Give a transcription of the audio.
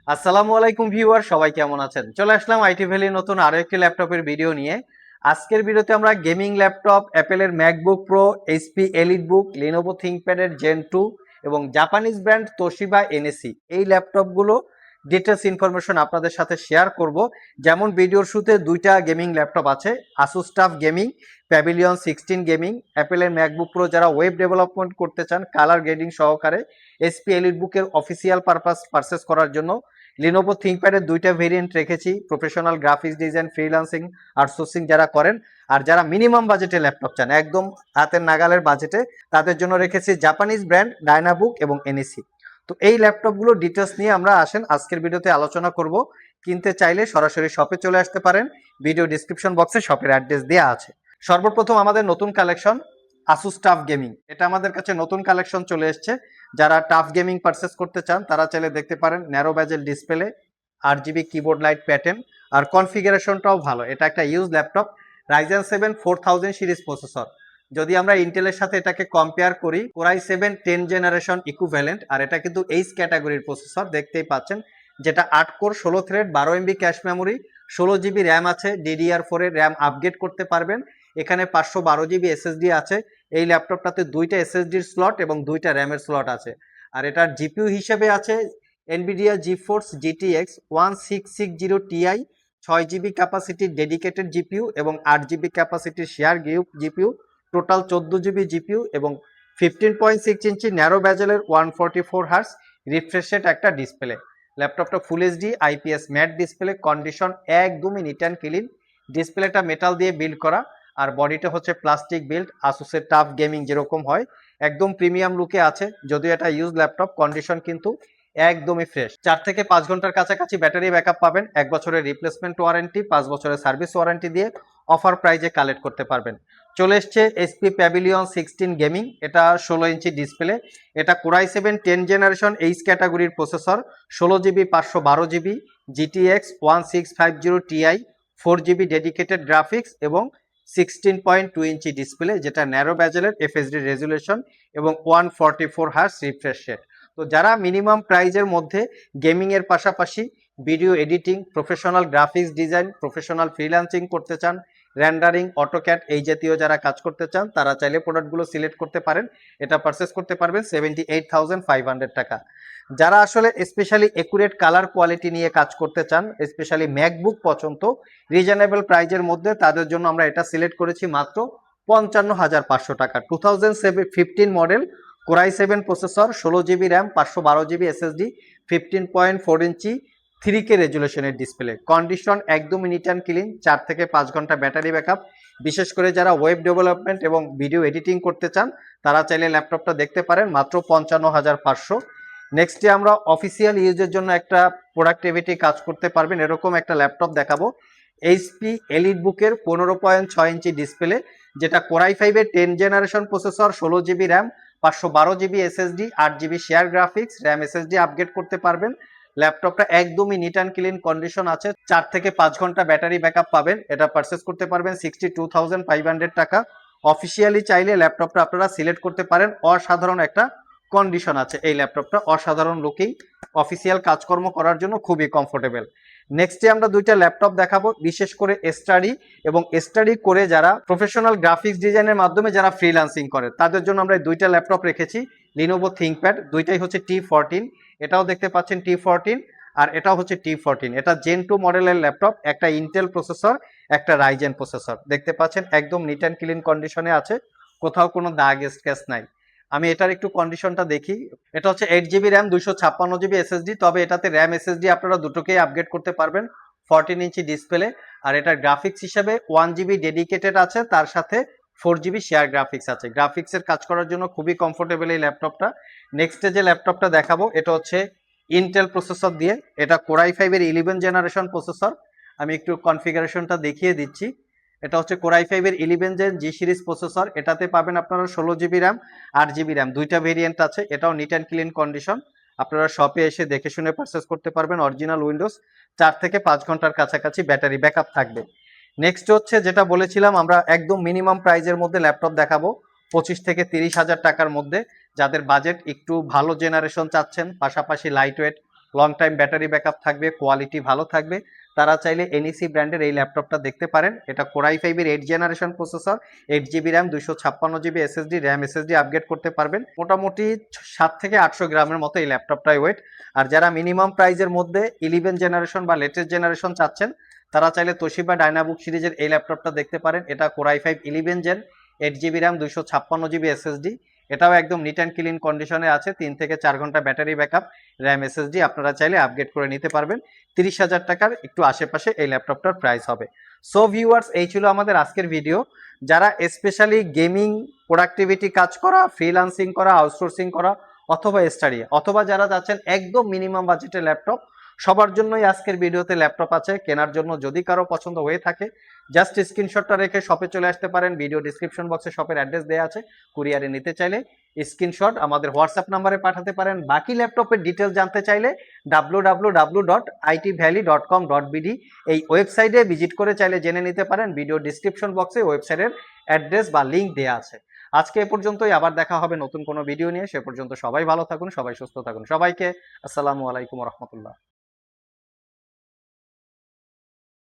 আসসালামু আলাইকুম ভিউয়ার, সবাই কেমন আছেন? চলে আসলাম আইটি ভ্যালি নতুন আরো একটি ল্যাপটপের ভিডিও নিয়ে। আজকের ভিডিওতে আমরা গেমিং ল্যাপটপ, অ্যাপেলের MacBook Pro, HP EliteBook, Lenovo থিংকপ্যাডের জেন 2 এবং জাপানিজ ব্র্যান্ড তোশিবা এনএসি এই ল্যাপটপগুলো ডিটেলস ইনফরমেশন আপনাদের সাথে শেয়ার করব। যেমন ভিডিওর শুরুতে দুইটা গেমিং ল্যাপটপ আছে, Asus TUF gaming, Pavilion 16 gaming, অ্যাপেলের ম্যাকবুক প্রো যারা ওয়েব ডেভেলপমেন্ট করতে চান কালার গ্রেডিং সহকারে, এইচপি এলিটবুকের অফিসিয়াল পারপাস পারচেস করার জন্য লিনোভো থিংকপ্যাডের দুইটা ভেরিয়েন্ট রেখেছি, professional graphics design, freelancing, outsourcing যারা করেন আর যারা মিনিমাম বাজেটে ল্যাপটপ চান, একদম হাতের নাগালের বাজেটে, তাদের জন্য রেখেছি জাপানিজ ব্র্যান্ড ডায়নাবুক এবং এনএসি। তো এই ল্যাপটপগুলো ডিটেলস নিয়ে আমরা আসেন আজকের ভিডিওতে আলোচনা করব। কিনতে চাইলে সরাসরি শপে চলে আসতে পারেন, ভিডিও ডিসক্রিপশন বক্সে শপের অ্যাড্রেস দেওয়া আছে। সর্বপ্রথম আমাদের নতুন কালেকশন আসুস টাফ গেমিং, এটা আমাদের কাছে নতুন কালেকশন চলে এসছে। যারা টাফ গেমিং পারচেস করতে চান তারা চাইলে দেখতে পারেন, narrow bezel display, 8GB keyboard light pattern আর কনফিগারেশনটাও ভালো। এটা একটা use laptop, Ryzen 7 4000 series processor. যদি আমরা ইন্টেলের সাথে এটাকে কম্পেয়ার করি, কোরাই 7 10 জেনারেশন ইকুইভ্যালেন্ট, আর এটা কিন্তু এইচ ক্যাটাগরির প্রসেসর দেখতেই পাচ্ছেন, যেটা 8 core 16 thread 12 MB cache memory, 16GB RAM আছে, DDR4 এর র্যাম আপগ্রেড করতে পারবেন। এখানে 512GB এসএসডি আছে। এই ল্যাপটপটাতে দুইটা এসএসডির স্লট এবং দুইটা র্যামের স্লট আছে। আর এটার জিপিইউ হিসেবে আছে Nvidia GeForce GTX 1660 Ti, 6GB ক্যাপাসিটির ডেডিকেটেড জিপিইউ এবং 8GB ক্যাপাসিটির share GPU, total 14GB GPU এবং 15.6 ইঞ্চি ন্যারো ব্যাজেলের 144 Hz রিফ্রেশ রেট একটা ডিসপ্লে। ল্যাপটপটা full HD IPS matte display, condition একদমই নিট অ্যান্ড ক্লিন। ডিসপ্লেটা মেটাল দিয়ে বিল্ড করা আর বডিটা হচ্ছে প্লাস্টিক বিল্ড, আসুসের টাফ গেমিং যেরকম হয় একদম প্রিমিয়াম লুকে আছে। যদিও এটা ইউজ ল্যাপটপ, কন্ডিশন কিন্তু একদমই ফ্রেশ। 4 থেকে 5 ঘন্টার কাছাকাছি ব্যাটারি ব্যাকআপ পাবেন, 1 বছরের রিপ্লেসমেন্ট ওয়ারেন্টি, 5 বছরের সার্ভিস ওয়ারেন্টি দিয়ে অফার প্রাইজে কালেক্ট করতে পারবেন। চলে এসছে এইচপি প্যাভিলিয়ন 16 গেমিং, এটা 16 ইঞ্চি ডিসপ্লে। এটা কোরাই 7 10 জেনারেশন এইচ ক্যাটাগরির processor, 16GB 512GB GTX 1650 Ti, 4GB dedicated graphics এবং 16.2 ইঞ্চি ডিসপ্লে, যেটা ন্যারো ব্যাজেলের এফএসডি রেজুলেশন এবং 144 Hz রিফ্রেশ রেট। তো যারা মিনিমাম প্রাইজের মধ্যে গেমিং এর পাশাপাশি video editing, professional graphics design, professional freelancing করতে চান, রেন্ডারিং, অটোক্যাড এই জাতীয় যারা কাজ করতে চান, তারা চাইলে প্রোডাক্টগুলো সিলেক্ট করতে পারেন। এটা পারচেস করতে পারবেন 78,500 টাকা। যারা আসলে স্পেশালি একুরেট কালার কোয়ালিটি নিয়ে কাজ করতে চান, স্পেশালি ম্যাকবুক পছন্দ রিজনেবল প্রাইজের মধ্যে, তাদের জন্য আমরা এটা সিলেক্ট করেছি মাত্র 55,500 টাকা। 2015 model, core i 7 processor, 16GB RAM, 512GB SSD, 15.4 ইঞ্চি 3K রেজুলেশনের ডিসপ্লে, কন্ডিশন একদমই নিট অ্যান্ড ক্লিন, 4 থেকে 5 ঘন্টা ব্যাটারি ব্যাকআপ। বিশেষ করে যারা ওয়েব ডেভেলপমেন্ট এবং ভিডিও এডিটিং করতে চান তারা চাইলে ল্যাপটপটা দেখতে পারেন, মাত্র 55,500। নেক্সটে আমরা অফিসিয়াল ইউজের জন্য একটা প্রোডাক্টিভিটি কাজ করতে পারবেন এরকম একটা ল্যাপটপ দেখাবো। এইচপি এলিটবুকের 15.6 ইঞ্চি ডিসপ্লে, যেটা কোরাই 5 এর 10 generation processor, 16GB RAM, 512GB SSD, 8GB share graphics, RAM SSD upgrade করতে পারবেন। ল্যাপটপটা একদমই নিট অ্যান্ড ক্লিন কন্ডিশন আছে, 4 থেকে 5 ঘন্টা ব্যাটারি ব্যাকআপ পাবেন। এটা পারচেস করতে পারবেন 62,500 টাকা। অফিসিয়ালি চাইলে ল্যাপটপটা আপনারা সিলেক্ট করতে পারেন, অসাধারণ একটা কন্ডিশন আছে এই ল্যাপটপটা, অসাধারণ লুকিং, অফিসিয়াল কাজকর্ম করার জন্য খুবই কমফোর্টেবল। নেক্সটে আমরা দুইটা ল্যাপটপ দেখাবো, বিশেষ করে স্টাডি এবং স্টাডি করে যারা প্রফেশনাল গ্রাফিক্স ডিজাইনের মাধ্যমে যারা ফ্রিল্যান্সিং করে তাদের জন্য আমরা দুইটা ল্যাপটপ রেখেছি। লিনোভো থিংকপ্যাড, দুইটাই হচ্ছে T14, এটাও দেখতে পাচ্ছেন T14 আর এটাও হচ্ছে T14। এটা জেন 2 মডেলের ল্যাপটপ, একটা ইন্টেল প্রসেসর, একটা রাইজেন প্রসেসর, দেখতে পাচ্ছেন একদম নিট অ্যান্ড ক্লিন কন্ডিশনে আছে, কোথাও কোনো দাগ স্ক্র্যাচ নাই। আমি এটার একটু কন্ডিশনটা দেখি। এটা হচ্ছে 8GB র্যাম, 256GB এসএসডি, তবে এটাতে র্যাম এসএসডি আপনারা দুটোকেই আপগ্রেড করতে পারবেন। 14 ইঞ্চি ডিসপ্লে, আর এটার গ্রাফিক্স হিসেবে 1GB ডেডিকেটেড আছে, তার সাথে 4GB শেয়ার গ্রাফিক্স আছে। গ্রাফিক্সের কাজ করার জন্য খুবই কমফোর্টেবল এই ল্যাপটপটা। নেক্সটে যে ল্যাপটপটা দেখাবো এটা হচ্ছে ইন্টেল প্রসেসর দিয়ে, এটা কোরাই 5 এর 11 জেনারেশন প্রসেসর। আমি একটু কনফিগারেশনটা দেখিয়ে দিচ্ছি। এটা হচ্ছে কোরাই 5 এর 11 জেন জি সিরিজ প্রসেসর, এটাতে পাবেন আপনারা 16GB র্যাম, 8GB র্যাম, দুইটা ভেরিয়েন্ট আছে। এটাও নিট অ্যান্ড ক্লিন কন্ডিশন, আপনারা শপে এসে দেখে শুনে পারচেস করতে পারবেন। অরিজিনাল উইন্ডোজ, 4 থেকে 5 ঘন্টার কাছাকাছি ব্যাটারি ব্যাকআপ থাকবে। নেক্সট হচ্ছে যেটা বলেছিলাম, আমরা একদম মিনিমাম প্রাইজের মধ্যে ল্যাপটপ দেখাবো 25 থেকে 30 হাজার টাকার মধ্যে। যাদের বাজেট একটু ভালো জেনারেশন চাচ্ছেন, পাশাপাশি light weight long time battery backup থাকবে, কোয়ালিটি ভালো থাকবে, তারা চাইলে এনইসি ব্র্যান্ডের এই ল্যাপটপটা দেখতে পারেন। এটা Core i5 এর 8 generation processor, 8 GB RAM, 256 GB SSD, RAM SSD upgrade করতে পারবেন। মোটামুটি 7 থেকে 800 গ্রামের মতো এই ল্যাপটপটাই ওয়েট। আর যারা মিনিমাম প্রাইজের মধ্যে 11 জেনারেশন বা লেটেস্ট জেনারেশন চাচ্ছেন, তারা চাইলে তোশিবা ডায়নাবুক সিরিজের এই ল্যাপটপটা দেখতে পারেন। এটা Core i5 11 gen, 8 GB RAM, 256 GB SSD. এটাও একদম নিট অ্যান্ড ক্লিন কন্ডিশনে আছে, 3 থেকে 4 ঘন্টা ব্যাটারি ব্যাকআপ, র্যাম এসএসডি। আপনারা চাইলে আপগ্রেড করে নিতে পারবেন। 30,000 টাকার একটু আশেপাশে এই ল্যাপটপটার প্রাইস হবে। সো ভিউয়ার্স, এই ছিল আমাদের আজকের ভিডিও। যারা স্পেশালি গেমিং, প্রোডাক্টিভিটি কাজ করা, ফ্রিল্যান্সিং করা, আউটসোর্সিং করা অথবা স্টাডি, অথবা যারা যাচ্ছেন একদম মিনিমাম বাজেটের ল্যাপটপ, সবার জন্যই আজকের ভিডিওতে ল্যাপটপ আছে কেনার জন্য। যদি কারো পছন্দ হয়ে থাকে, জাস্ট স্ক্রিনশটটা রেখে শপে চলে আসতে পারেন। ভিডিও ডিসক্রিপশন বক্সে শপের অ্যাড্রেস দেওয়া আছে, কুরিয়ারে নিতে চাইলে স্ক্রিনশট আমাদের হোয়াটসঅ্যাপ নাম্বারে পাঠাতে পারেন। বাকি ল্যাপটপের ডিটেলস জানতে চাইলে www.itvalley.com.bd এই ওয়েবসাইটে ভিজিট করে চাইলে জেনে নিতে পারেন। ভিডিও ডিসক্রিপশন বক্সে ওয়েবসাইটের অ্যাড্রেস বা লিঙ্ক দেওয়া আছে। আজকে এ পর্যন্তই, আবার দেখা হবে নতুন কোনো ভিডিও নিয়ে। সে পর্যন্ত সবাই ভালো থাকুন, সবাই সুস্থ থাকুন। সবাইকে আসসালামু আলাইকুম রহমতুল্লাহ।